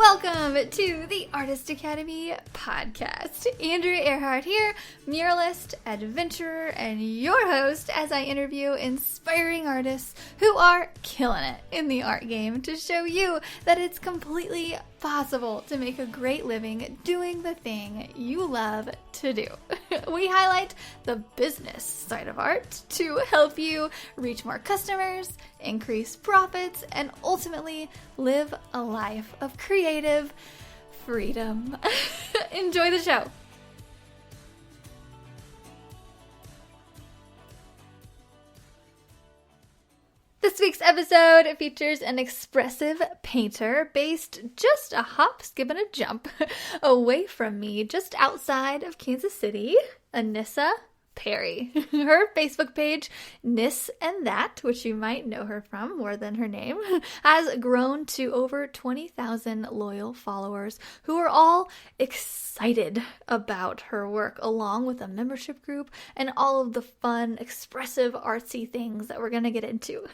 Welcome to the Artist Academy podcast. Andrea Earhart here, muralist, adventurer, and your host as I interview inspiring artists who are killing it in the art game to show you that it's completely possible to make a great living doing the thing you love to do. We highlight the business side of art to help you reach more customers, increase profits, and ultimately live a life of creative freedom. Enjoy the show. This week's episode features an expressive painter based just a hop, skip, and a jump away from me, just outside of Kansas City, Anissa Perry. Her Facebook page, Nis and That, which you might know her from more than her name, has grown to over 20,000 loyal followers who are all excited about her work, along with a membership group and all of the fun, expressive, artsy things that we're going to get into.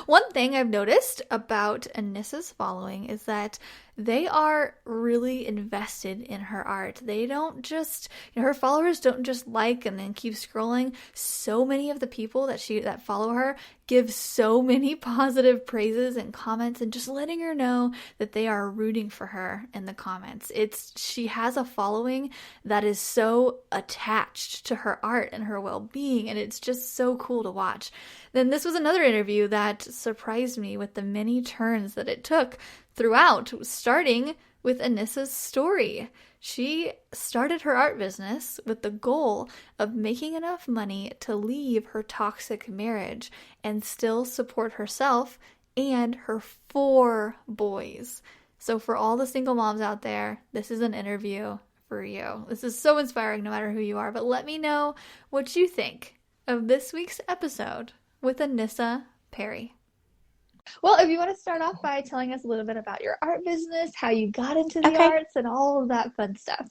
One thing I've noticed about Anissa's following is that they are really invested in her art. They don't just, her followers don't just like and then keep scrolling. So many of the people that follow her give so many positive praises and comments and just letting her know that they are rooting for her in the comments. She has a following that is so attached to her art and her well-being, and it's just so cool to watch. Then this was another interview that surprised me with the many turns that it took throughout, starting with Anissa's story. She started her art business with the goal of making enough money to leave her toxic marriage and still support herself and her 4 boys. So for all the single moms out there, this is an interview for you. This is so inspiring no matter who you are, but let me know what you think of this week's episode with Anissa Perry. Well, if you want to start off by telling us a little bit about your art business, how you got into the arts, and all of that fun stuff.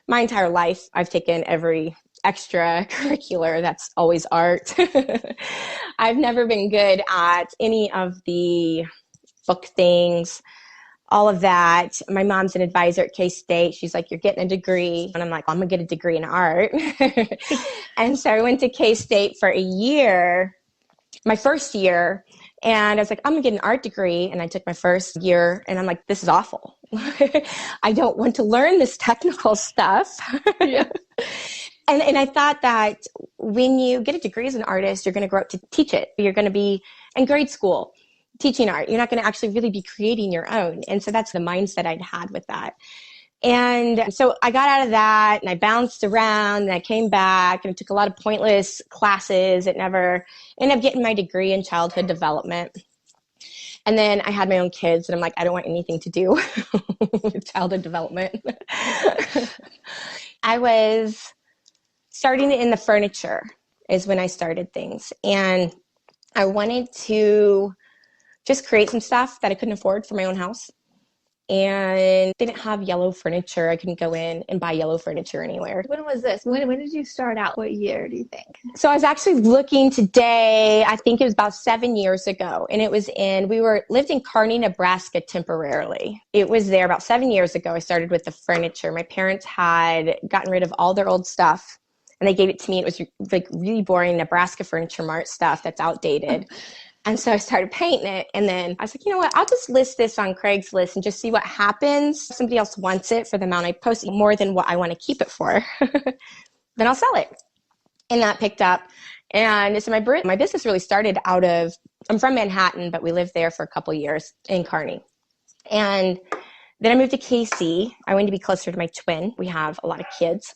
My entire life, I've taken every extracurricular that's always art. I've never been good at any of the book things, all of that. My mom's an advisor at K-State. She's like, you're getting a degree. And I'm like, I'm going to get a degree in art. And so I went to K-State for a year, my first year. And I was like, I'm going to get an art degree. And I took my first year and I'm like, this is awful. I don't want to learn this technical stuff. Yeah. And I thought that when you get a degree as an artist, you're going to grow up to teach it. You're going to be in grade school teaching art. You're not going to actually really be creating your own. And so that's the mindset I'd had with that. And so I got out of that and I bounced around and I came back and I took a lot of pointless classes. It never ended up getting my degree in childhood development. And then I had my own kids and I'm like, I don't want anything to do with childhood development. I was starting in the furniture is when I started things. And I wanted to just create some stuff that I couldn't afford for my own house. And they didn't have yellow furniture. I couldn't go in and buy yellow furniture anywhere. When was this? When did you start out? What year do you think? So I was actually looking today, I think it was about 7 years ago. And it was lived in Kearney, Nebraska temporarily. It was there about 7 years ago. I started with the furniture. My parents had gotten rid of all their old stuff and they gave it to me. It was like really boring Nebraska Furniture Mart stuff that's outdated. And so I started painting it. And then I was like, you know what? I'll just list this on Craigslist and just see what happens. If somebody else wants it for the amount I posted, more than what I want to keep it for, then I'll sell it. And that picked up. And so my business really started I'm from Manhattan, but we lived there for a couple years in Kearney. And then I moved to KC. I wanted to be closer to my twin. We have a lot of kids.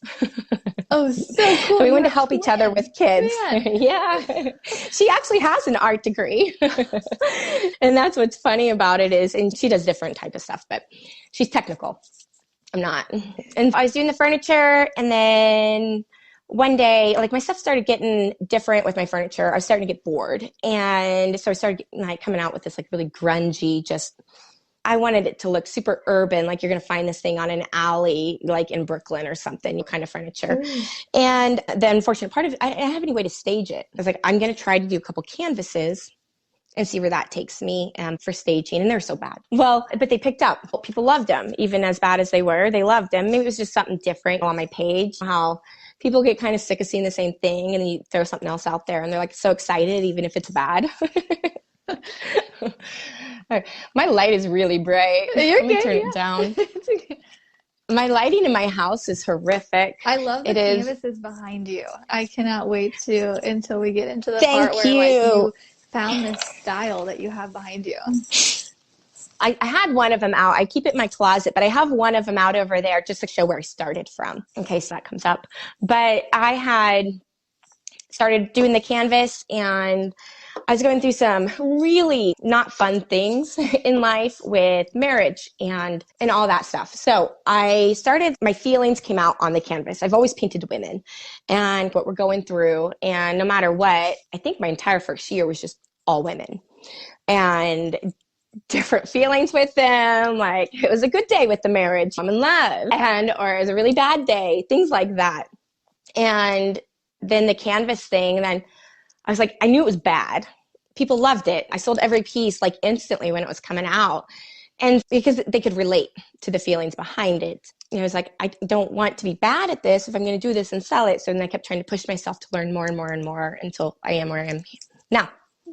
Oh, so cool. So we wanted to help each other with kids. Yeah. She actually has an art degree. And that's what's funny about it is, and she does different type of stuff, but she's technical. I'm not. And I was doing the furniture, and then one day, like my stuff started getting different with my furniture. I was starting to get bored. And so I started coming out with this like really grungy, I wanted it to look super urban, like you're going to find this thing on an alley, like in Brooklyn or something, kind of furniture. And the unfortunate part of it, I didn't have any way to stage it. I was like, I'm going to try to do a couple canvases and see where that takes me for staging. And they're so bad. Well, but they picked up. People loved them, even as bad as they were. They loved them. Maybe it was just something different on my page. How people get kind of sick of seeing the same thing, and then you throw something else out there, and they're like so excited, even if it's bad. My light is really bright. Let me turn it down. It's okay. My lighting in my house is horrific. I love the It is. canvases behind you. I cannot wait until we get into the Thank part where you. like you found this style that you have behind you. I had one of them out. I keep it in my closet, but I have one of them out over there just to show where I started from, in case that comes up. But I had started doing the canvas, and I was going through some really not fun things in life with marriage and all that stuff. So my feelings came out on the canvas. I've always painted women and what we're going through. And no matter what, I think my entire first year was just all women and different feelings with them. Like it was a good day with the marriage, I'm in love, or it was a really bad day, things like that. And then the canvas thing, then I was like, I knew it was bad. People loved it. I sold every piece like instantly when it was coming out. And because they could relate to the feelings behind it. I was like, I don't want to be bad at this if I'm going to do this and sell it. So then I kept trying to push myself to learn more and more and more until I am where I am now,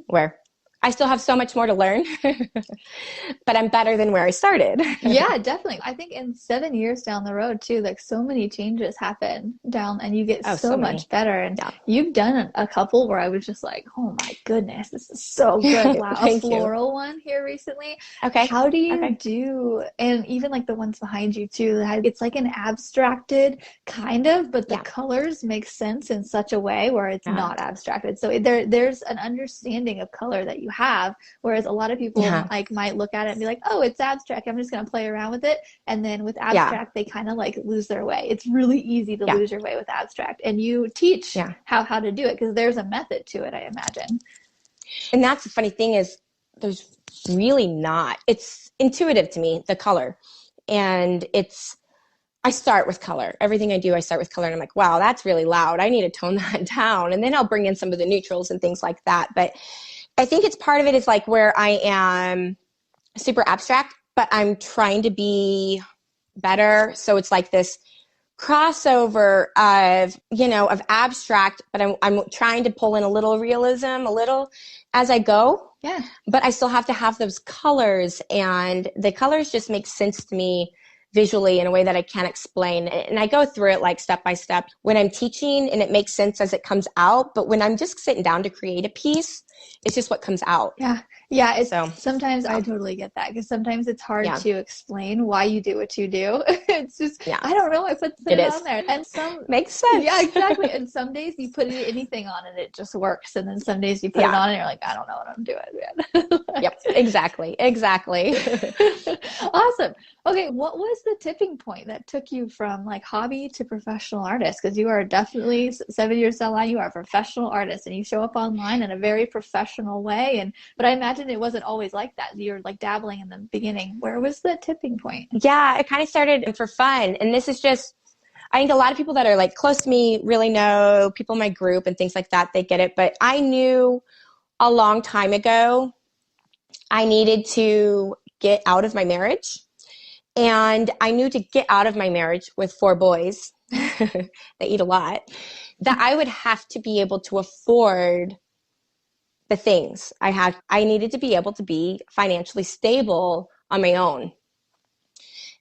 where I still have so much more to learn, but I'm better than where I started. Yeah, definitely. I think in 7 years down the road too, like so many changes happen down and you get so much better. And you've done a couple where I was just like, oh my goodness, this is so good. Wow. A floral one here recently. Okay. How do you do, and even like the ones behind you too, it's like an abstracted kind of, but the colors make sense in such a way where it's not abstracted. So there's an understanding of color that you have, whereas a lot of people like might look at it and be like, oh, it's abstract, I'm just going to play around with it. And then with abstract they kind of like lose their way. It's really easy to lose your way with abstract, and you teach how to do it because there's a method to it, I imagine. And that's the funny thing is there's really not. It's intuitive to me, the color. And I start with color. Everything I do, I start with color. And I'm like, wow, that's really loud. I need to tone that down. And then I'll bring in some of the neutrals and things like that. But I think it's part of it is like where I am super abstract, but I'm trying to be better. So it's like this crossover of abstract, but I'm trying to pull in a little realism, a little as I go. Yeah. But I still have to have those colors, and the colors just make sense to me visually in a way that I can't explain. And I go through it like step by step when I'm teaching, and it makes sense as it comes out. But when I'm just sitting down to create a piece, it's just what comes out. Yeah. Yeah. Sometimes I totally get that because sometimes it's hard to explain why you do what you do. It's just, I don't know. I put it on there. And some makes sense. Yeah, exactly. And some days you put anything on and it just works. And then some days you put it on and you're like, I don't know what I'm doing, man. Yep. Exactly. Awesome. Okay. What was the tipping point that took you from like hobby to professional artist? Because you are definitely 7 years down the line, you are a professional artist and you show up online in a very professional way. But I imagine it wasn't always like that. You're like dabbling in the beginning. Where was the tipping point? Yeah, it kind of started for fun. And this is just, I think a lot of people that are like close to me really know, people in my group and things like that, they get it. But I knew a long time ago, I needed to get out of my marriage. And I knew to get out of my marriage with 4 boys, they eat a lot, that I would have to be able to afford the things I needed to be able to be financially stable on my own.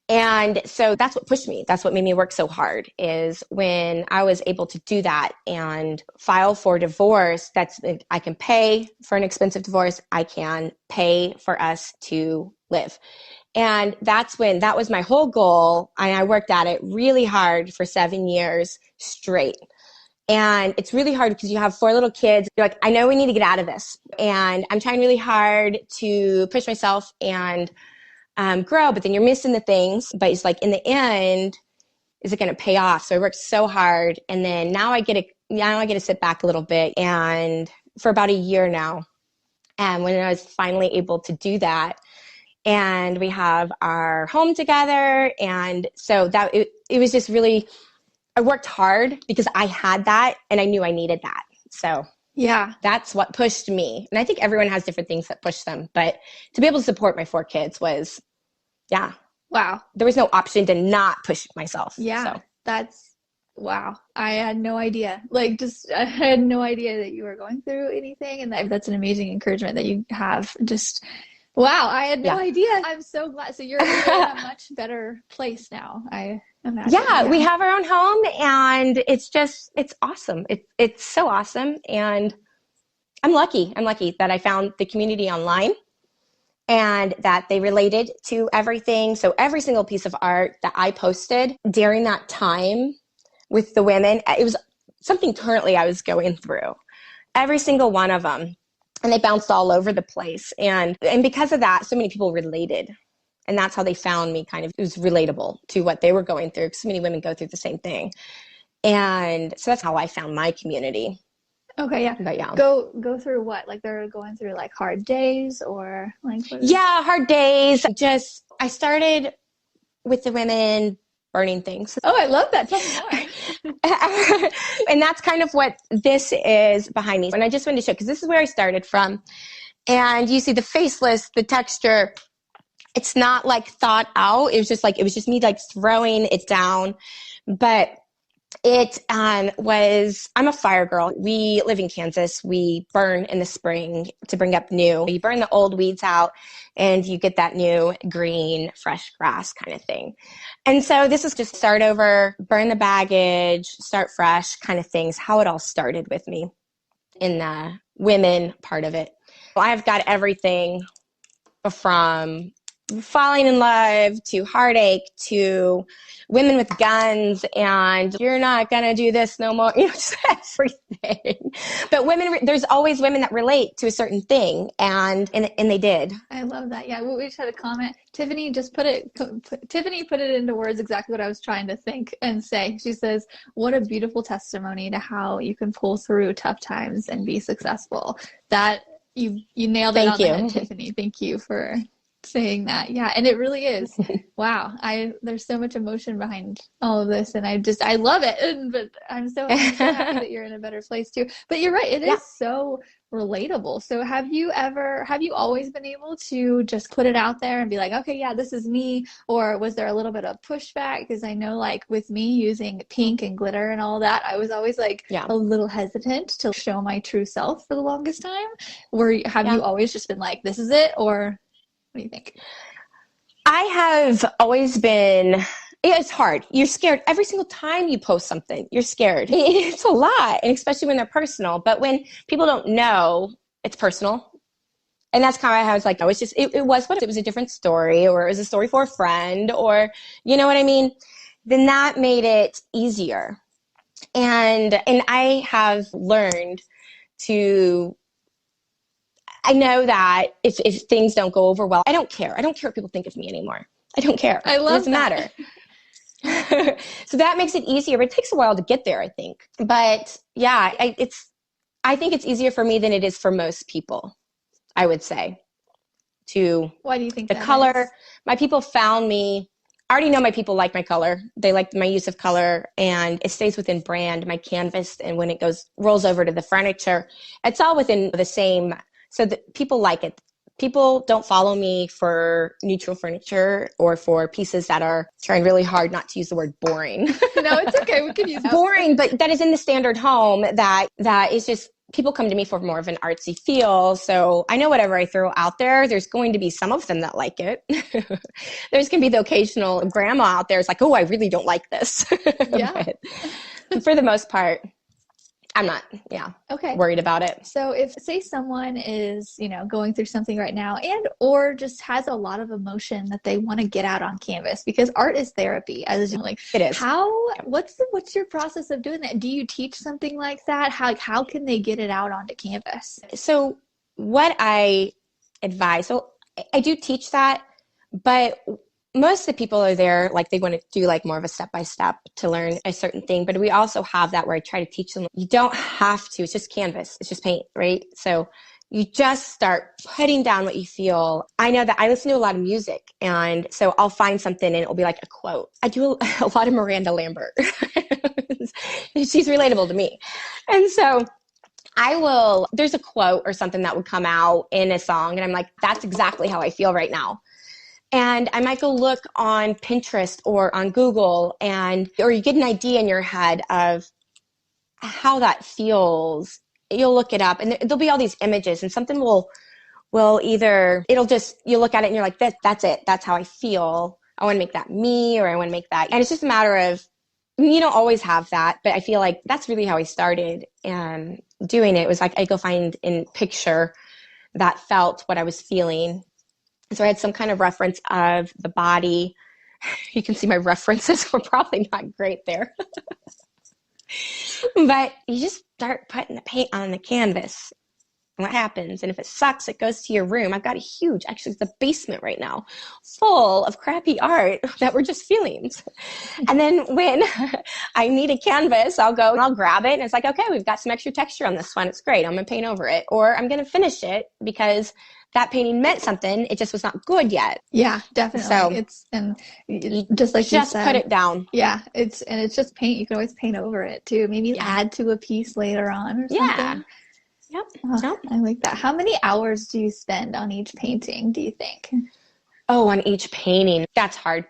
And so that's what pushed me. That's what made me work so hard, is when I was able to do that and file for divorce. I can pay for an expensive divorce. I can pay for us to live. And that was my whole goal. And I worked at it really hard for 7 years straight. And it's really hard because you have 4 little kids. You're like, I know we need to get out of this. And I'm trying really hard to push myself and grow, but then you're missing the things. But it's like, in the end, is it going to pay off? So I worked so hard. And then now I get to sit back a little bit. And for about a year now, and when I was finally able to do that, and we have our home together. And so that it was just really, I worked hard because I had that and I knew I needed that. So Yeah. That's what pushed me. And I think everyone has different things that push them. But to be able to support my 4 kids was, yeah, Wow. there was no option to not push myself. Yeah. So, That's wow. I had no idea. Like just I had no idea that you were going through anything and that's an amazing encouragement that you have. Just wow, I had no yeah. idea. I'm so glad. So you're in a much better place now, I imagine. Yeah, we Yeah. have our own home and it's awesome. It's so awesome. And I'm lucky. I'm lucky that I found the community online and that they related to everything. So every single piece of art that I posted during that time with the women, it was something currently I was going through. Every single one of them. And they bounced all over the place. And because of that, so many people related. And that's how they found me kind of. It was relatable to what they were going through because so many women go through the same thing. And so that's how I found my community. Okay, yeah. But yeah. Go through what? Like they're going through like hard days or like what is Yeah, hard days. I started with the women burning things. Oh, I love that. Tell me more. And that's kind of what this is behind me. And I just wanted to show, because this is where I started from. And you see the faceless, the texture, it's not like thought out. It was just me like throwing it down. But it was, I'm a fire girl. We live in Kansas. We burn in the spring to bring up new. You burn the old weeds out and you get that new green, fresh grass kind of thing. And so this is just start over, burn the baggage, start fresh kind of things, how it all started with me in the women part of it. I've got everything from falling in love to heartache to women with guns and you're not going to do this no more, just everything. But there's always women that relate to a certain thing and they did. I love that. Yeah, we just had a comment. Tiffany Tiffany put it into words exactly what I was trying to think and say. She says, "What a beautiful testimony to how you can pull through tough times and be successful." That you nailed it on the head, Tiffany. Thank you for saying that. Yeah, and it really is. Wow. There's so much emotion behind all of this and I love it. But I'm so happy that you're in a better place too. But you're right, it is so relatable. So have you always been able to just put it out there and be like, okay, yeah, this is me? Or was there a little bit of pushback? Because I know like with me using pink and glitter and all that, I was always like a little hesitant to show my true self for the longest time. Have you always just been like, this is it? Or what do you think? I have always been, it's hard. You're scared every single time you post something. You're scared. It's a lot, and especially when they're personal. But when people don't know it's personal, and that's kind of how I was like, no, it's just, it was what it was, a different story, or it was a story for a friend, or you know what I mean? Then that made it easier. And I have learned I know that if things don't go over well, I don't care. I don't care what people think of me anymore. I don't care. I love it doesn't matter. So that makes it easier, but it takes a while to get there, I think. But yeah, I think it's easier for me than it is for most people, I would say. Why do you think the color? My people found me. I already know my people like my color. They like my use of color, and it stays within brand, my canvas. And when it rolls over to the furniture, it's all within the same. So that people like it. People don't follow me for neutral furniture or for pieces that are trying really hard not to use the word boring. No, it's okay. We can use boring, but that is in the standard home. That is just, people come to me for more of an artsy feel. So I know whatever I throw out there, there's going to be some of them that like it. There's going to be the occasional grandma out there is like, oh, I really don't like this. Yeah. But for the most part, I'm not, worried about it. So if, say, someone is, going through something right now or just has a lot of emotion that they want to get out on canvas, because art is therapy, as like it is. What's your process of doing that? Do you teach something like that? How can they get it out onto canvas? So what I advise, so I do teach that, but most of the people are there, like they want to do like more of a step-by-step to learn a certain thing. But we also have that where I try to teach them, you don't have to, it's just canvas, it's just paint, right? So you just start putting down what you feel. I know that I listen to a lot of music, and so I'll find something and it'll be like a quote. I do a lot of Miranda Lambert. She's relatable to me. And so there's a quote or something that would come out in a song, and I'm like, that's exactly how I feel right now. And I might go look on Pinterest or on Google, or you get an idea in your head of how that feels. You'll look it up, and there'll be all these images, and something will either, you look at it and you're like, that's it. That's how I feel. I want to make that me, or I want to make that. And it's just a matter of, you don't always have that, but I feel like that's really how I started doing it. It was like I go find a picture that felt what I was feeling. So I had some kind of reference of the body. You can see my references were probably not great there. But you just start putting the paint on the canvas. What happens? And if it sucks, it goes to your room. I've got actually it's the basement right now, full of crappy art that were just feelings. And then when I need a canvas, I'll go and I'll grab it. And it's like, okay, we've got some extra texture on this one. It's great. I'm going to paint over it. Or I'm going to finish it because that painting meant something. It just was not good yet. Yeah, definitely. So just like you said, put it down. Yeah, it's just paint. You can always paint over it too. Maybe add to a piece later on or something. Yeah. Yep. Oh, I like that. How many hours do you spend on each painting, do you think? Oh, on each painting. That's hard.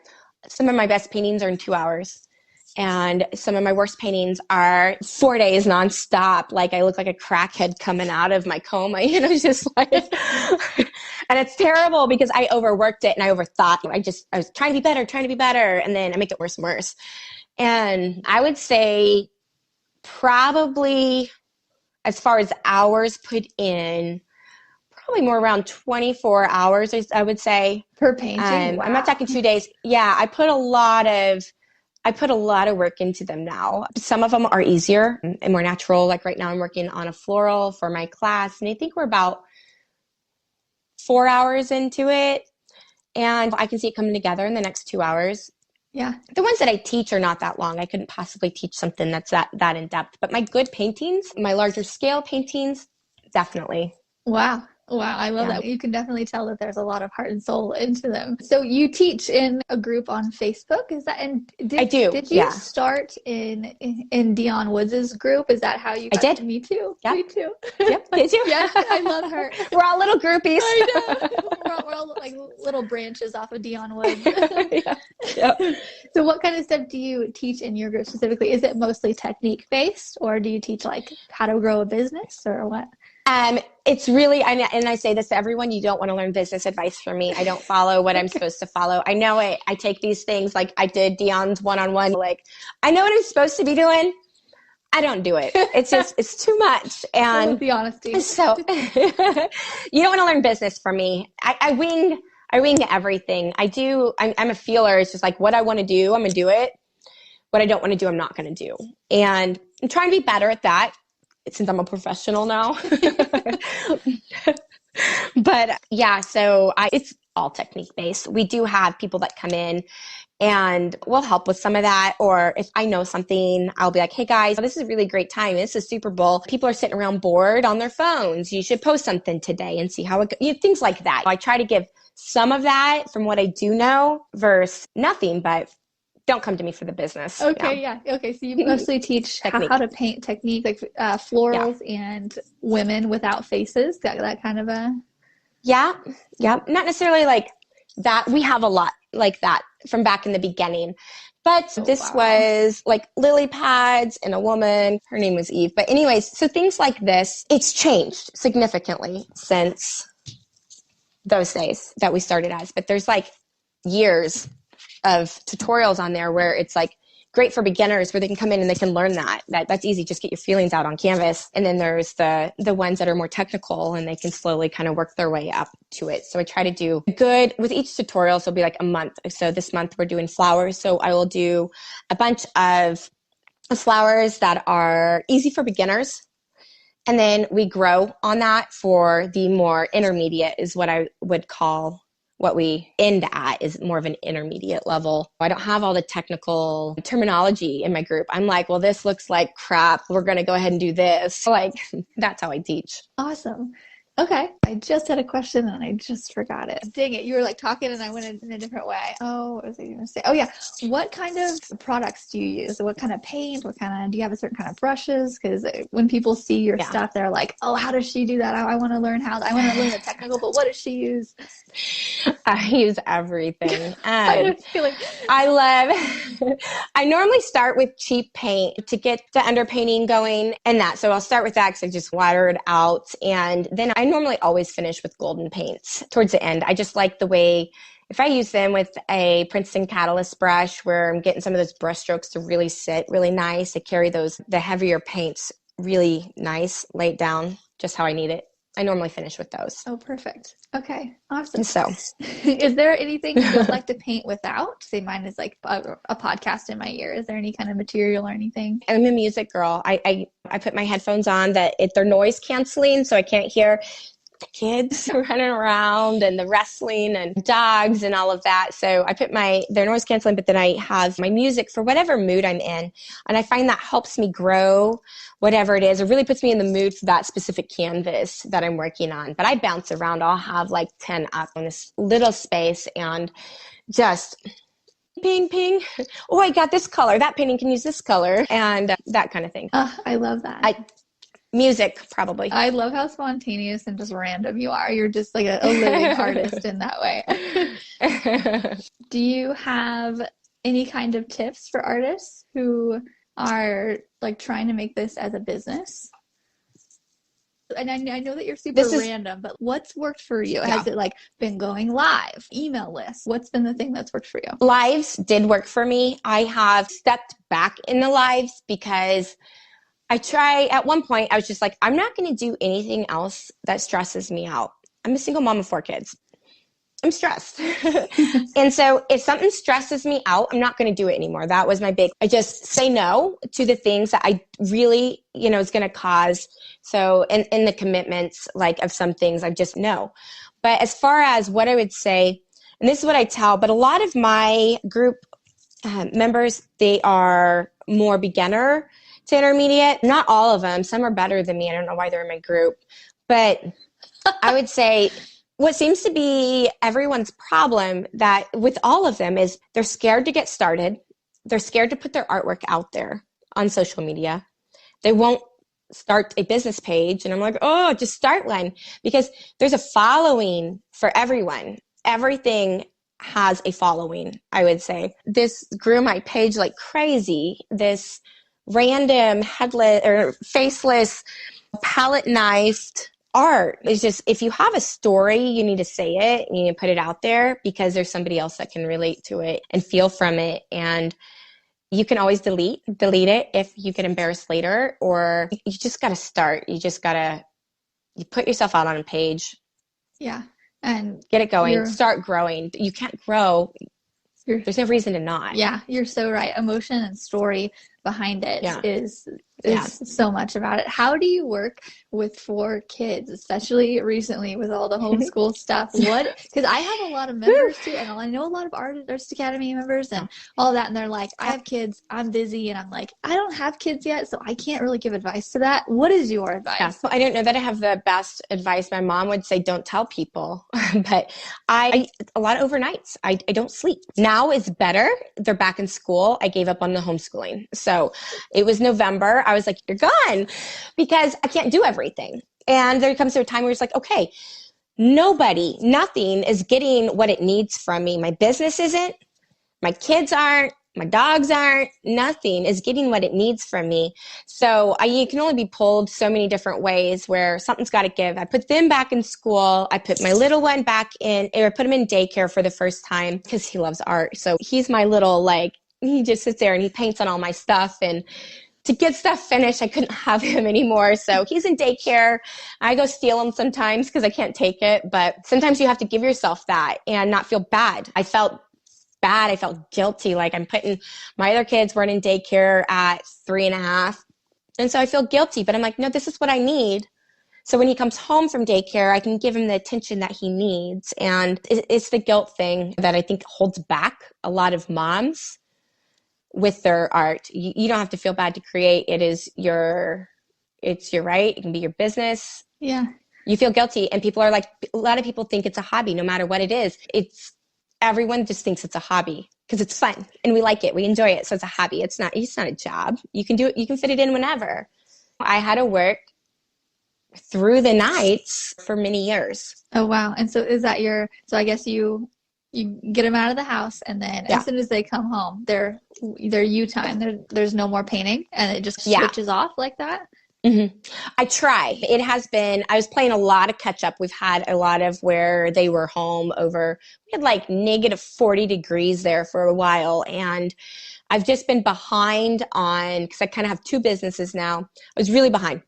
Some of my best paintings are in 2 hours. And some of my worst paintings are 4 days nonstop. Like I look like a crackhead coming out of my coma, just like, and it's terrible because I overworked it and I overthought. I was trying to be better. And then I make it worse and worse. And I would say probably, as far as hours put in, probably more around 24 hours, I would say. Per painting? Wow. I'm not talking 2 days. Yeah, I put a lot of work into them now. Some of them are easier and more natural. Like right now I'm working on a floral for my class, and I think we're about 4 hours into it. And I can see it coming together in the next 2 hours. Yeah. The ones that I teach are not that long. I couldn't possibly teach something that's that in depth. But my good paintings, my larger scale paintings, definitely. Wow. I love that. You can definitely tell that there's a lot of heart and soul into them. So you teach in a group on Facebook, is that? And I do. Did you start in Dionne Woods' group? Is that how you got? I did. Me too. Yep. Me too. Yep. Did you? Yeah, I love her. We're all little groupies. I know. We're all like little branches off of Dionne Woods. Yeah. So what kind of stuff do you teach in your group specifically? Is it mostly technique based, or do you teach like how to grow a business, or what? It's really, and I say this to everyone, you don't want to learn business advice from me. I don't follow what I'm supposed to follow. I know it. I take these things like I did Dionne's one-on-one. Like, I know what I'm supposed to be doing. I don't do it. It's just, it's too much. And the honesty. So you don't want to learn business from me. I wing everything. I'm a feeler. It's just like what I want to do, I'm going to do it. What I don't want to do, I'm not going to do. And I'm trying to be better at that, since I'm a professional now. But yeah, so it's all technique based. We do have people that come in and we'll help with some of that. Or if I know something, I'll be like, hey guys, this is a really great time. This is Super Bowl. People are sitting around bored on their phones. You should post something today and see how it goes. Things like that. I try to give some of that from what I do know versus nothing, but don't come to me for the business. Okay, yeah. Okay, so you mostly teach how to paint technique, like florals and women without faces, that kind of a... Yeah. Not necessarily like that. We have a lot like that from back in the beginning. But this was like lily pads and a woman. Her name was Eve. But anyways, so things like this, it's changed significantly since those days that we started as. But there's like years of tutorials on there where it's like great for beginners where they can come in and they can learn that's easy. Just get your feelings out on canvas. And then there's the ones that are more technical and they can slowly kind of work their way up to it. So I try to do good with each tutorial. So it'll be like a month. So this month we're doing flowers. So I will do a bunch of flowers that are easy for beginners. And then we grow on that for the more intermediate is what I would call. What we end at is more of an intermediate level. I don't have all the technical terminology in my group. I'm like, well, this looks like crap. We're going to go ahead and do this. Like, that's how I teach. Awesome. Okay. I just had a question and I just forgot it. Dang it. You were like talking and I went in a different way. Oh, what was I going to say? Oh, yeah. What kind of products do you use? What kind of paint? Do you have a certain kind of brushes? Because when people see your Yeah. stuff, they're like, oh, how does she do that? I want to learn I want to learn the technical, but what does she use? I use everything. I had a feeling. I love, I normally start with cheap paint to get the underpainting going and that. So I'll start with that because I just water it out. And then I normally always finish with golden paints towards the end. I just like the way, if I use them with a Princeton Catalyst brush where I'm getting some of those brush strokes to really sit really nice, I carry the heavier paints really nice, lay it down just how I need it. I normally finish with those. Oh, perfect. Okay, awesome. So, is there anything you don't like to paint without? Say mine is like a podcast in my ear. Is there any kind of material or anything? I'm a music girl. I put my headphones on they're noise canceling, so I can't hear the kids running around and the wrestling and dogs and all of that. So I put they're noise canceling, but then I have my music for whatever mood I'm in. And I find that helps me grow whatever it is. It really puts me in the mood for that specific canvas that I'm working on. But I bounce around. I'll have like 10 up in this little space and just ping, ping. Oh, I got this color. That painting can use this color and that kind of thing. I love that. Music, probably. I love how spontaneous and just random you are. You're just like a living artist in that way. Do you have any kind of tips for artists who are like trying to make this as a business? And I know that you're super random, but what's worked for you? Yeah. Has it like been going live, email lists? What's been the thing that's worked for you? Lives did work for me. I have stepped back in the lives because at one point, I was just like, I'm not going to do anything else that stresses me out. I'm a single mom of 4 kids. I'm stressed. And so if something stresses me out, I'm not going to do it anymore. That was I just say no to the things that I really, is going to cause. So, and the commitments, like of some things, I just no. But as far as what I would say, and this is what I tell, but a lot of my group members, they are more beginner to intermediate. Not all of them. Some are better than me. I don't know why they're in my group. But I would say what seems to be everyone's problem that with all of them is they're scared to get started. They're scared to put their artwork out there on social media. They won't start a business page. And I'm like, oh, just start one, because there's a following for everyone. Everything has a following, I would say. This grew my page like crazy. This random headless or faceless palette knifed art is just, if you have a story, you need to say it and you need to put it out there because there's somebody else that can relate to it and feel from it. And you can always delete it if you get embarrassed later, or you just got to start. You put yourself out on a page. Yeah. And get it going, start growing. You can't grow. There's no reason to not. Yeah, you're so right. Emotion and story behind it is so much about it. How do you work with 4 kids, especially recently with all the homeschool stuff? Because I have a lot of members too, and I know a lot of Artist Academy members and all that, and they're like, I have kids, I'm busy, and I'm like, I don't have kids yet, so I can't really give advice to that. What is your advice? Yeah. Well, I don't know that I have the best advice. My mom would say, don't tell people, but I a lot of overnights. I don't sleep. Now is better. They're back in school. I gave up on the homeschooling. So it was November. I was like, you're gone, because I can't do everything. And there comes to a time where it's like, okay, nothing is getting what it needs from me. My business isn't, my kids aren't, my dogs aren't, nothing is getting what it needs from me. So you can only be pulled so many different ways where something's got to give. I put them back in school. I put my little one back in, or I put him in daycare for the first time because he loves art. So he's my little, he just sits there and he paints on all my stuff. And to get stuff finished, I couldn't have him anymore. So he's in daycare. I go steal him sometimes because I can't take it. But sometimes you have to give yourself that and not feel bad. I felt bad. I felt guilty. Like I'm putting my other kids weren't in daycare at 3.5. And so I feel guilty, but I'm like, no, this is what I need. So when he comes home from daycare, I can give him the attention that he needs. And it's the guilt thing that I think holds back a lot of moms with their art. You don't have to feel bad to create. It's your right. It can be your business. Yeah. You feel guilty. And people are like, a lot of people think it's a hobby, no matter what it is. Everyone just thinks it's a hobby because it's fun and we like it. We enjoy it. So it's a hobby. It's not a job. You can do it. You can fit it in whenever. I had to work through the nights for many years. Oh, wow. And so is that so I guess you get them out of the house, and then as soon as they come home, they're you time. There's no more painting, and it just switches off like that. Mm-hmm. I try. I was playing a lot of catch up. We've had a lot of where they were home we had like negative 40 degrees there for a while. And I've just been behind because I kind of have two businesses now. I was really behind.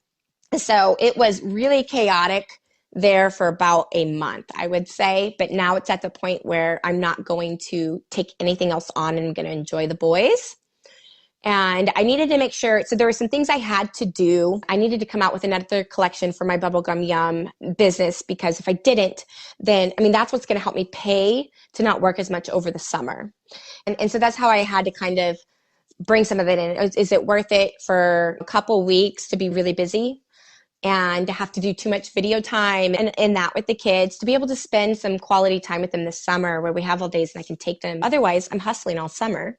So it was really chaotic there for about a month, I would say. But now it's at the point where I'm not going to take anything else on and I'm going to enjoy the boys. And I needed to make sure, so there were some things I had to do. I needed to come out with another collection for my Bubblegum Yum business, because if I didn't, then, that's what's going to help me pay to not work as much over the summer. And so that's how I had to kind of bring some of it in. Is it worth it for a couple weeks to be really busy and to have to do too much video time and that with the kids, to be able to spend some quality time with them this summer where we have all days and I can take them. Otherwise, I'm hustling all summer.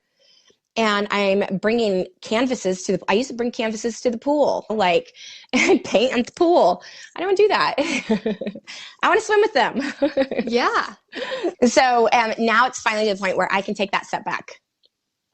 And I'm bringing canvases I used to bring canvases to the pool, like paint at the pool. I don't do that. I want to swim with them. Yeah. So now it's finally to the point where I can take that step back.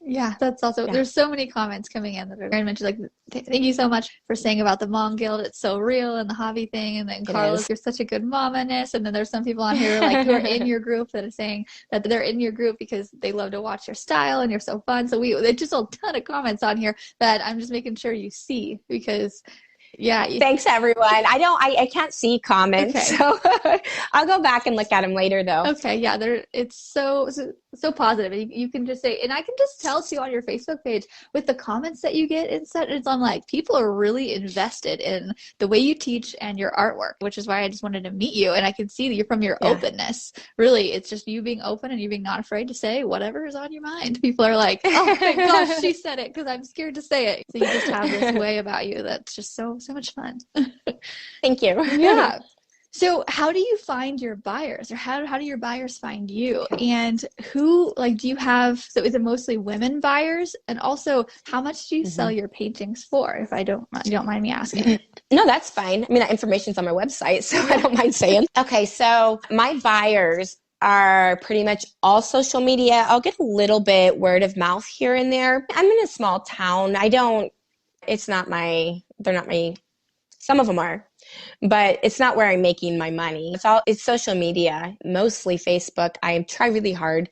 Yeah, that's also, there's so many comments coming in that are very much like, thank you so much for saying about the mom guild. It's so real, and the hobby thing. And then Carlos, you're such a good mom-ness. And then there's some people on here who are in your group that are saying that they're in your group because they love to watch your style and you're so fun. So there's just a ton of comments on here that I'm just making sure you see, because thanks everyone. I can't see comments, so I'll go back and look at them later though. Okay. Yeah. It's so positive. You can just say, and I can just tell too on your Facebook page with the comments that you get and such. I'm like, people are really invested in the way you teach and your artwork, which is why I just wanted to meet you. And I can see that you're from your openness. Really, it's just you being open and you being not afraid to say whatever is on your mind. People are like, oh my gosh, she said it, because I'm scared to say it. So you just have this way about you that's just so much fun. Thank you. Yeah. So how do you find your buyers, or how do your buyers find you? And who, do you have, so is it mostly women buyers? And also, how much do you sell your paintings for, if you don't mind me asking? No, that's fine. That information's on my website, so I don't mind saying. Okay, so my buyers are pretty much all social media. I'll get a little bit word of mouth here and there. I'm in a small town. They're not my, some of them are, but it's not where I'm making my money. It's social media, mostly Facebook. I try really hard.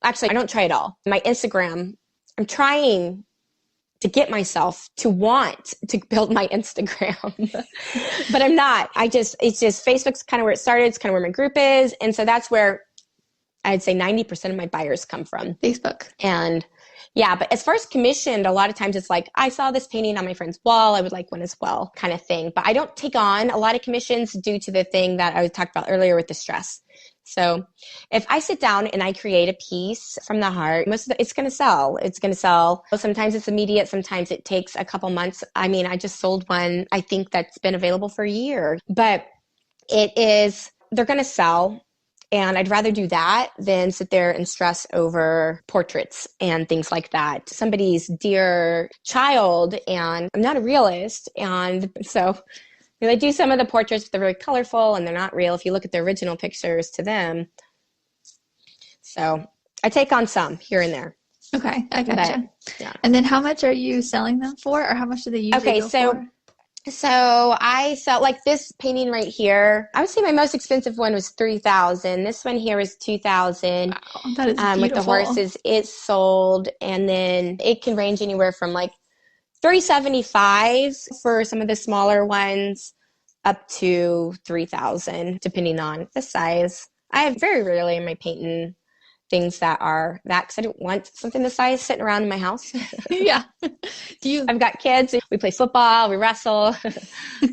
Actually, I don't try at all. My Instagram, I'm trying to get myself to want to build my Instagram, but I'm not. It's just Facebook's kind of where it started. It's kind of where my group is. And so that's where I'd say 90% of my buyers come from. Facebook. And yeah, but as far as commissioned, a lot of times it's like, I saw this painting on my friend's wall, I would like one as well, kind of thing. But I don't take on a lot of commissions due to the thing that I talked about earlier with the stress. So if I sit down and I create a piece from the heart, it's going to sell. It's going to sell. Sometimes it's immediate. Sometimes it takes a couple months. I just sold one, I think, that's been available for a year. But they're going to sell. And I'd rather do that than sit there and stress over portraits and things like that. Somebody's dear child, and I'm not a realist. And so I do some of the portraits, they're very colorful and they're not real if you look at the original pictures to them. So I take on some here and there. Okay, I gotcha. Yeah. And then how much are you selling them for, or how much do they usually go for? So I felt like this painting right here, I would say my most expensive one was $3,000. This one here is $2,000. Wow, that is beautiful. With the horses, it's sold. And then it can range anywhere from like $375 for some of the smaller ones up to $3,000, depending on the size. I have very rarely in my painting things that are that, because I don't want something the size sitting around in my house. Yeah. I've got kids. We play football. We wrestle.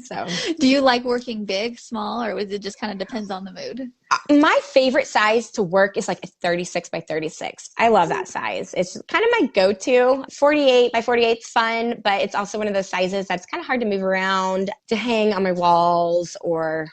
So, do you like working big, small, or is it just kind of depends on the mood? My favorite size to work is like a 36 by 36. I love that size. It's kind of my go-to. 48 by 48 is fun, but it's also one of those sizes that's kind of hard to move around, to hang on my walls, or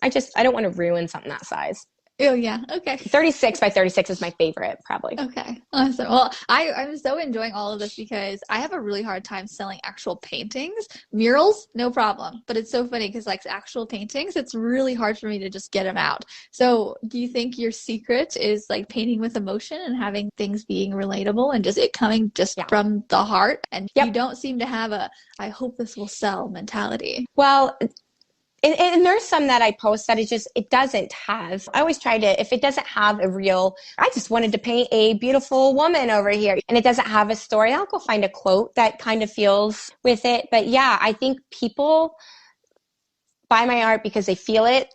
I don't want to ruin something that size. Oh, yeah. Okay. 36 by 36 is my favorite, probably. Okay. Awesome. Well, I'm so enjoying all of this because I have a really hard time selling actual paintings. Murals, no problem. But it's so funny because like actual paintings, it's really hard for me to just get them out. So do you think your secret is like painting with emotion and having things being relatable and just it coming just from the heart? And you don't seem to have a, I hope this will sell mentality. Well, and there's some that I post that it doesn't have. I always try to, if it doesn't have a real, I just wanted to paint a beautiful woman over here and it doesn't have a story, I'll go find a quote that kind of feels with it. But yeah, I think people buy my art because they feel it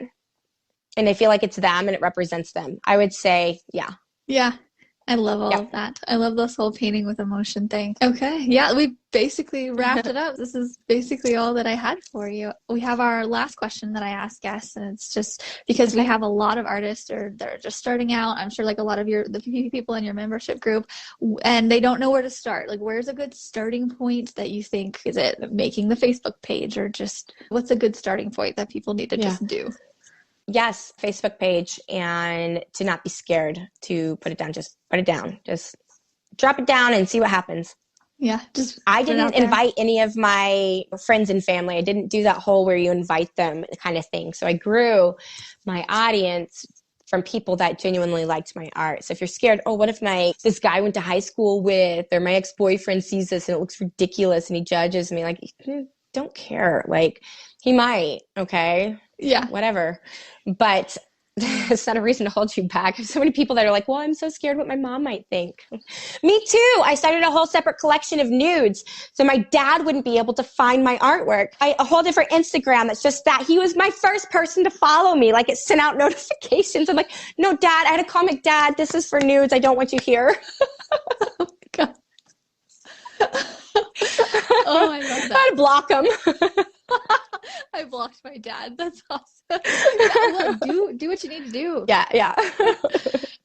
and they feel like it's them and it represents them. I would say, yeah. Yeah. I love all of that. I love this whole painting with emotion thing. Okay. Yeah, we basically wrapped it up. This is basically all that I had for you. We have our last question that I ask guests, and it's just because we have a lot of artists that are just starting out. I'm sure like a lot of the people in your membership group, and they don't know where to start. Like, where's a good starting point that you think? Is it making the Facebook page, or just what's a good starting point that people need to just do? Yes, Facebook page, and to not be scared to put it down. Just put it down. Just drop it down and see what happens. Yeah, I didn't invite any of my friends and family. I didn't do that whole where you invite them kind of thing. So I grew my audience from people that genuinely liked my art. So if you're scared, oh, what if this guy I went to high school with, or my ex-boyfriend sees this and it looks ridiculous and he judges me, like, don't care. Like, he might, okay? Yeah. Whatever. But it's not a reason to hold you back. There's so many people that are like, well, I'm so scared what my mom might think. Me too. I started a whole separate collection of nudes. So my dad wouldn't be able to find my artwork. A whole different Instagram that's just that. He was my first person to follow me. Like, it sent out notifications. I'm like, no, Dad, I had to call my dad. This is for nudes. I don't want you here. Oh, my God. Oh, I love that. I had to block him. I blocked my dad. That's awesome. Yeah, look, do what you need to do. Yeah.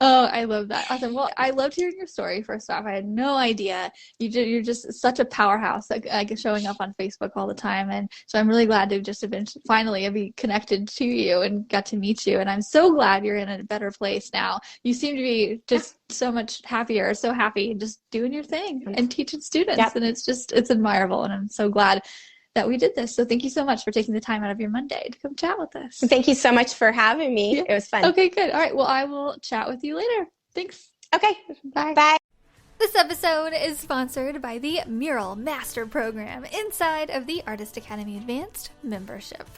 Oh, I love that. Awesome. Well, I loved hearing your story. First off, I had no idea. You're just such a powerhouse, like showing up on Facebook all the time. And so I'm really glad to just finally be connected to you and got to meet you. And I'm so glad you're in a better place now. You seem to be just so much happier, so happy, just doing your thing and teaching students. Yep. And it's admirable. And I'm so glad that we did this. So thank you so much for taking the time out of your Monday to come chat with us. Thank you so much for having me. Yeah. It was fun. Okay, good. All right. Well, I will chat with you later. Thanks. Okay. Bye. Bye. This episode is sponsored by the Mural Master Program inside of the Artist Academy Advanced membership.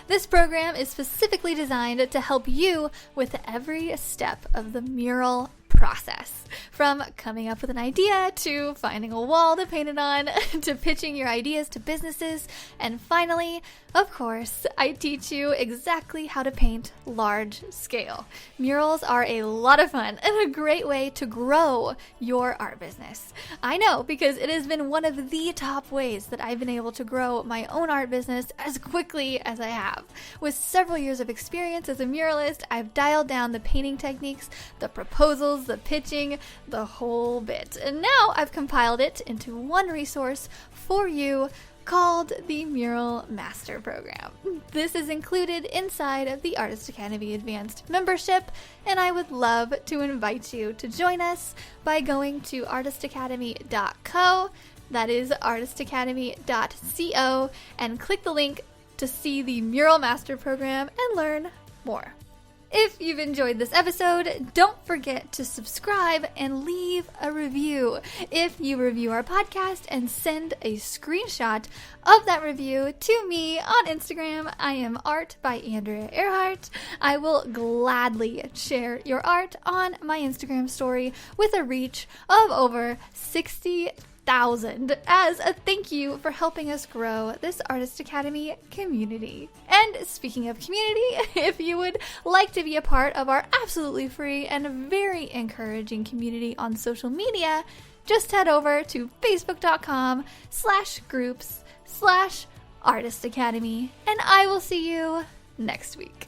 This program is specifically designed to help you with every step of the mural process, from coming up with an idea to finding a wall to paint it on to pitching your ideas to businesses, and finally, of course, I teach you exactly how to paint large scale. Murals are a lot of fun and a great way to grow your art business. I know, because it has been one of the top ways that I've been able to grow my own art business as quickly as I have. With several years of experience as a muralist, I've dialed down the painting techniques, the proposals, the pitching, the whole bit. And now I've compiled it into one resource for you called the Mural Master Program. This is included inside of the Artist Academy Advanced membership, and I would love to invite you to join us by going to artistacademy.co, that is artistacademy.co, and click the link to see the Mural Master Program and learn more. If you've enjoyed this episode, don't forget to subscribe and leave a review. If you review our podcast and send a screenshot of that review to me on Instagram, I am Art by Andrea Earhart. I will gladly share your art on my Instagram story with a reach of over 60,000 as a thank you for helping us grow this Artist Academy community. And speaking of community, if you would like to be a part of our absolutely free and very encouraging community on social media, just head over to facebook.com/groups/Artist Academy, and I will see you next week.